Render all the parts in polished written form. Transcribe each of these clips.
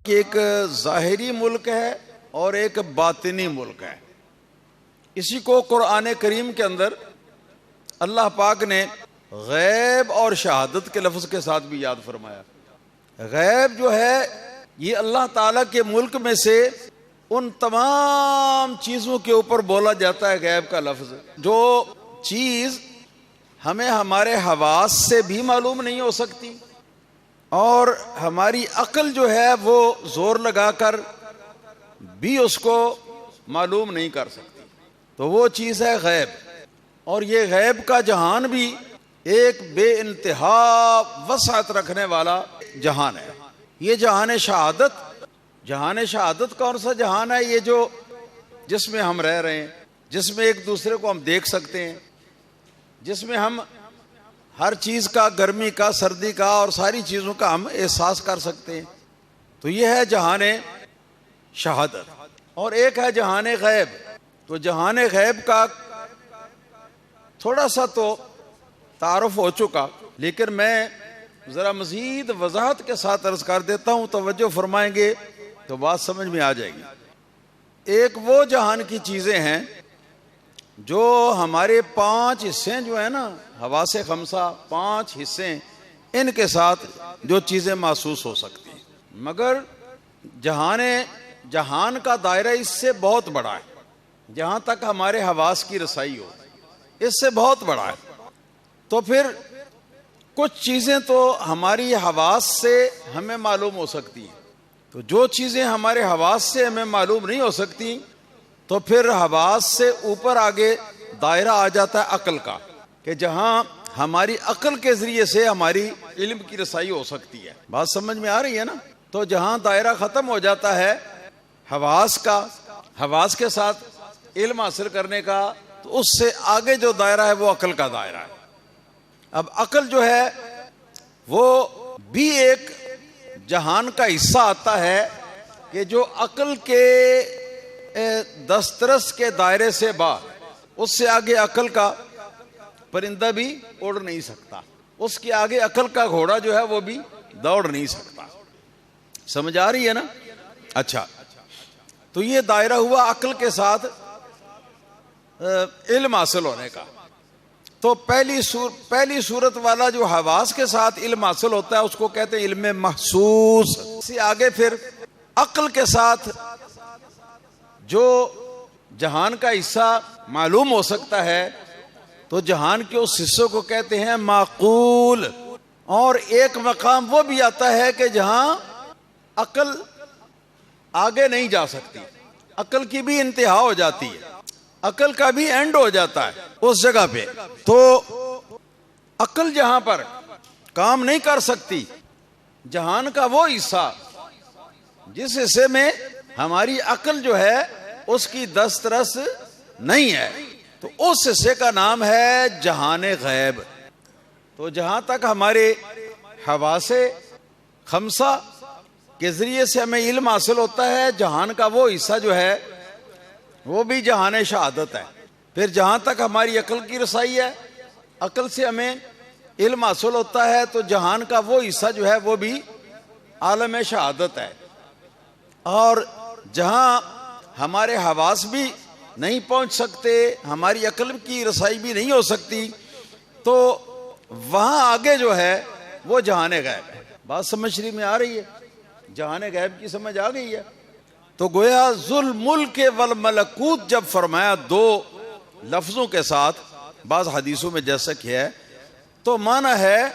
کہ ایک ظاہری ملک ہے اور ایک باطنی ملک ہے. اسی کو قرآن کریم کے اندر اللہ پاک نے غیب اور شہادت کے لفظ کے ساتھ بھی یاد فرمایا. غیب جو ہے یہ اللہ تعالیٰ کے ملک میں سے ان تمام چیزوں کے اوپر بولا جاتا ہے. غیب کا لفظ جو چیز ہمیں ہمارے حواس سے بھی معلوم نہیں ہو سکتی اور ہماری عقل جو ہے وہ زور لگا کر بھی اس کو معلوم نہیں کر سکتی, تو وہ چیز ہے غیب. اور یہ غیب کا جہان بھی ایک بے انتہا وسعت رکھنے والا جہان ہے. یہ جہان شہادت کون سا جہان ہے؟ یہ جو جس میں ہم رہ رہے ہیں, جس میں ایک دوسرے کو ہم دیکھ سکتے ہیں, جس میں ہم ہر چیز کا, گرمی کا, سردی کا اور ساری چیزوں کا ہم احساس کر سکتے ہیں. تو یہ ہے جہان شہادت. اور ایک ہے جہان غیب. تو جہان غیب کا تھوڑا سا تو تعارف ہو چکا, لیکن میں ذرا مزید وضاحت کے ساتھ عرض کر دیتا ہوں, توجہ فرمائیں گے تو بات سمجھ میں آ جائے گی. ایک وہ جہان کی چیزیں ہیں جو ہمارے 5 حصے جو ہیں نا, حواس خمسہ 5 حصے, ان کے ساتھ جو چیزیں محسوس ہو سکتی ہیں. مگر جہان کا دائرہ اس سے بہت بڑا ہے. جہاں تک ہمارے حواس کی رسائی ہو اس سے بہت بڑا ہے. تو پھر کچھ چیزیں تو ہماری حواس سے ہمیں معلوم ہو سکتی ہیں. تو جو چیزیں ہمارے حواس سے ہمیں معلوم نہیں ہو سکتی, تو پھر حواس سے اوپر آگے دائرہ آ جاتا ہے عقل کا, کہ جہاں ہماری عقل کے ذریعے سے ہماری علم کی رسائی ہو سکتی ہے. بات سمجھ میں آ رہی ہے نا؟ تو جہاں دائرہ ختم ہو جاتا ہے حواس کا, حواس کے ساتھ علم حاصل کرنے کا, تو اس سے آگے جو دائرہ ہے وہ عقل کا دائرہ ہے. اب عقل جو ہے وہ بھی ایک جہان کا حصہ آتا ہے کہ جو عقل کے دسترس کے دائرے سے باہر, اس سے آگے عقل کا پرندہ بھی اڑ نہیں سکتا, اس کے آگے عقل کا گھوڑا جو ہے وہ بھی دوڑ نہیں سکتا. سمجھ آ رہی ہے نا؟ اچھا, تو یہ دائرہ ہوا عقل کے ساتھ علم حاصل ہونے کا. تو پہلی صورت والا جو حواس کے ساتھ علم حاصل ہوتا ہے اس کو کہتے ہیں علم محسوس. اس سے آگے پھر عقل کے ساتھ جو جہان کا حصہ معلوم ہو سکتا ہے, تو جہان کے اس حصے کو کہتے ہیں معقول. اور ایک مقام وہ بھی آتا ہے کہ جہاں عقل آگے نہیں جا سکتی, عقل کی بھی انتہا ہو جاتی ہے, عقل کا بھی اینڈ ہو جاتا ہے اس جگہ پہ. تو عقل جہاں پر کام نہیں کر سکتی, جہان کا وہ حصہ جس حصے میں ہماری عقل جو ہے اس کی دسترس نہیں ہے, تو اس حصے کا نام ہے جہان غیب. تو جہاں تک ہمارے حواس خمسہ کے ذریعے سے ہمیں علم حاصل ہوتا ہے, جہان کا وہ حصہ جو ہے وہ بھی جہان شہادت ہے. پھر جہاں تک ہماری عقل کی رسائی ہے, عقل سے ہمیں علم حاصل ہوتا ہے, تو جہان کا وہ حصہ جو ہے وہ بھی عالم شہادت ہے. اور جہاں ہمارے حواس بھی نہیں پہنچ سکتے, ہماری عقل کی رسائی بھی نہیں ہو سکتی, تو وہاں آگے جو ہے وہ جہان غیب ہے. بات سمجھ میں آ رہی ہے؟ جہان غیب کی سمجھ آ گئی ہے؟ تو گویا ذل ملک والملکوت جب فرمایا 2 لفظوں کے ساتھ, بعض حدیثوں میں جیسا کہ ہے, تو معنی ہے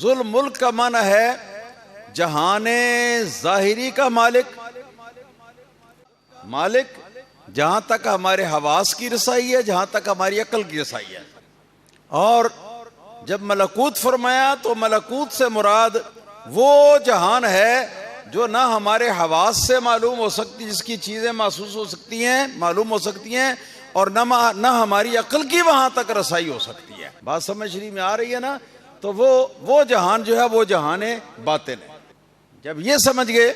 ذل ملک کا معنی ہے جہان ظاہری کا مالک جہاں تک ہمارے حواس کی رسائی ہے, جہاں تک ہماری عقل کی رسائی ہے. اور جب ملکوت فرمایا تو ملکوت سے مراد وہ جہان ہے جو نہ ہمارے حواس سے معلوم ہو سکتی, جس کی چیزیں محسوس ہو سکتی ہیں, معلوم ہو سکتی ہیں, اور نہ ہماری عقل کی وہاں تک رسائی ہو سکتی ہے. بات سمجھ میں آ رہی ہے نا؟ تو وہ جہان جو ہے وہ جہان باطن ہے. جب یہ سمجھ گئے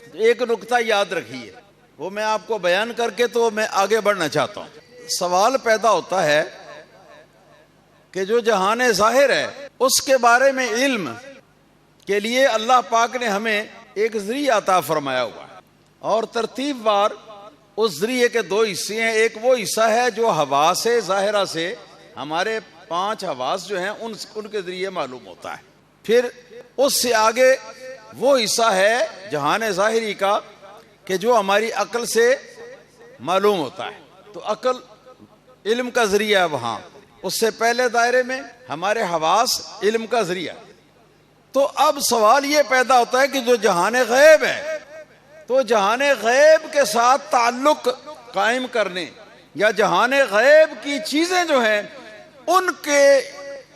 تو ایک نقطہ یاد رکھیے, وہ میں آپ کو بیان کر کے تو میں آگے بڑھنا چاہتا ہوں. سوال پیدا ہوتا ہے کہ جو جہان ظاہر ہے اس کے بارے میں علم کے لیے اللہ پاک نے ہمیں ایک ذریعہ عطا فرمایا ہوا ہے، اور ترتیب وار اس ذریعے کے دو حصے ہیں. ایک وہ حصہ ہے جو حواس ظاہرہ سے ہمارے 5 حواس جو ہیں ان کے ذریعے معلوم ہوتا ہے. پھر اس سے آگے وہ حصہ ہے جہان ظاہری کا کہ جو ہماری عقل سے معلوم ہوتا ہے. تو عقل علم کا ذریعہ ہے وہاں. اس سے پہلے دائرے میں ہمارے حواس علم کا ذریعہ. تو اب سوال یہ پیدا ہوتا ہے کہ جو جہان غیب ہے، تو جہان غیب کے ساتھ تعلق قائم کرنے یا جہان غیب کی چیزیں جو ہیں ان کے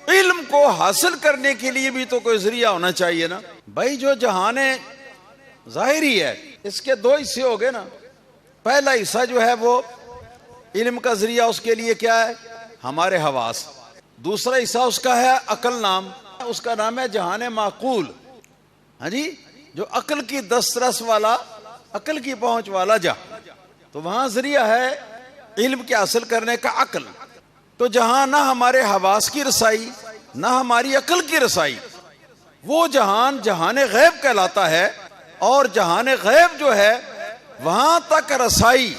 علم کو حاصل کرنے کے لیے بھی تو کوئی ذریعہ ہونا چاہیے نا بھائی. جو جہان ظاہری ہے اس کے 2 حصے ہو گئے نا. پہلا حصہ جو ہے وہ علم کا ذریعہ، اس کے لیے کیا ہے؟ ہمارے حواس. دوسرا حصہ اس کا ہے عقل نام، اس کا نام ہے جہان معقول. ہاں جی، جو عقل کی دسترس والا، عقل کی پہنچ والا تو وہاں ذریعہ ہے علم کے حاصل کرنے کا عقل. تو جہاں نہ ہمارے حواس کی رسائی نہ ہماری عقل کی رسائی، وہ جہان غیب کہلاتا ہے. اور جہان غیب جو ہے وہاں تک رسائی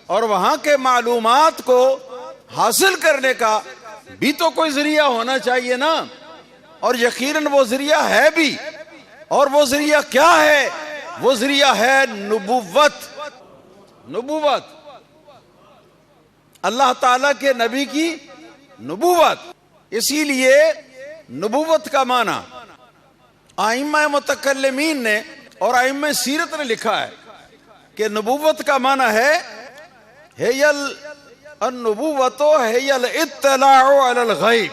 اور وہاں کے معلومات کو حاصل کرنے کا بھی تو کوئی ذریعہ ہونا چاہیے نا. اور یقیناً وہ ذریعہ ہے بھی. اور وہ ذریعہ کیا ہے؟ وہ ذریعہ ہے نبوت. نبوت، اللہ تعالیٰ کے نبی کی نبوت. اسی لیے نبوت کا معنی ائمہ متکلمین نے اور ائمہ سیرت نے لکھا ہے کہ نبوت کا معنی ہے النبوت ہی الاطلاع علی الغیب.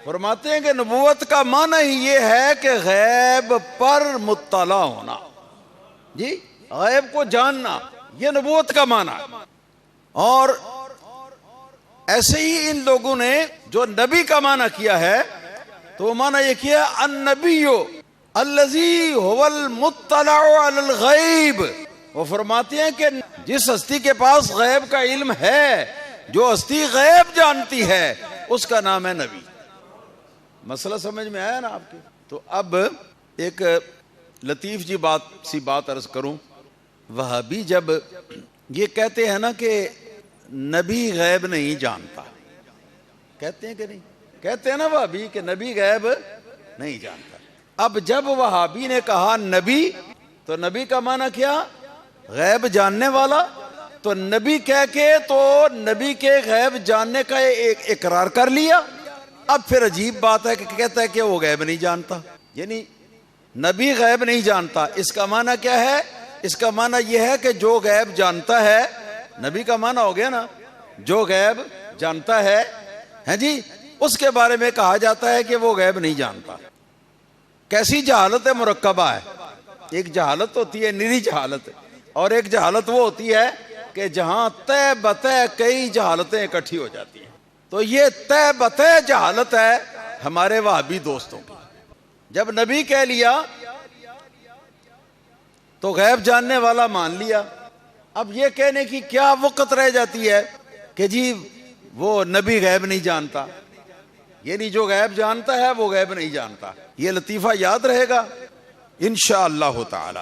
فرماتے ہیں کہ نبوت کا معنی ہی یہ ہے کہ غیب پر مطلع ہونا. جی، غیب کو جاننا، یہ نبوت کا معنی. اور ایسے ہی ان لوگوں نے جو نبی کا معنی کیا ہے تو معنی یہ کیا النبی الذی هو المطلع علی الغیب. وہ فرماتے ہیں کہ جس ہستی کے پاس غیب کا علم ہے، جو ہستی غیب جانتی ہے، اس کا نام ہے نبی. مسئلہ سمجھ میں آیا نا آپ کے؟ تو اب ایک لطیف جی بات عرض کروں. وہابی جب یہ کہتے ہیں نا کہ نبی غیب نہیں جانتا، کہتے ہیں کہ نہیں؟ کہتے ہیں نا وہابی کہ نبی غیب نہیں جانتا. اب جب وہابی نے کہا نبی، تو نبی کا معنی کیا؟ غیب جاننے والا. تو نبی کہہ کے تو نبی کے غیب جاننے کا ایک اقرار کر لیا. اب پھر عجیب بات ہے کہ کہتا ہے کہ وہ غیب نہیں جانتا، یعنی نبی غیب نہیں جانتا. اس کا معنی کیا ہے؟ اس کا معنی یہ ہے کہ جو غیب جانتا ہے، نبی کا معنی ہو گیا نا جو غیب جانتا ہے، ہیں جی، اس کے بارے میں کہا جاتا ہے کہ وہ غیب نہیں جانتا. کیسی جہالت مرکبہ ہے. ایک جہالت ہوتی ہے نری جہالت، اور ایک جہالت وہ ہوتی ہے کہ جہاں طے بطے کئی جہالتیں اکٹھی ہو جاتی ہیں. تو یہ طے بطے جہالت ہے ہمارے وہابی دوستوں کی. جب نبی کہہ لیا تو غیب جاننے والا مان لیا. اب یہ کہنے کی کیا وقت رہ جاتی ہے کہ جی وہ نبی غیب نہیں جانتا، یعنی جو غیب جانتا ہے وہ غیب نہیں جانتا. یہ لطیفہ یاد رہے گا انشاءاللہ تعالی.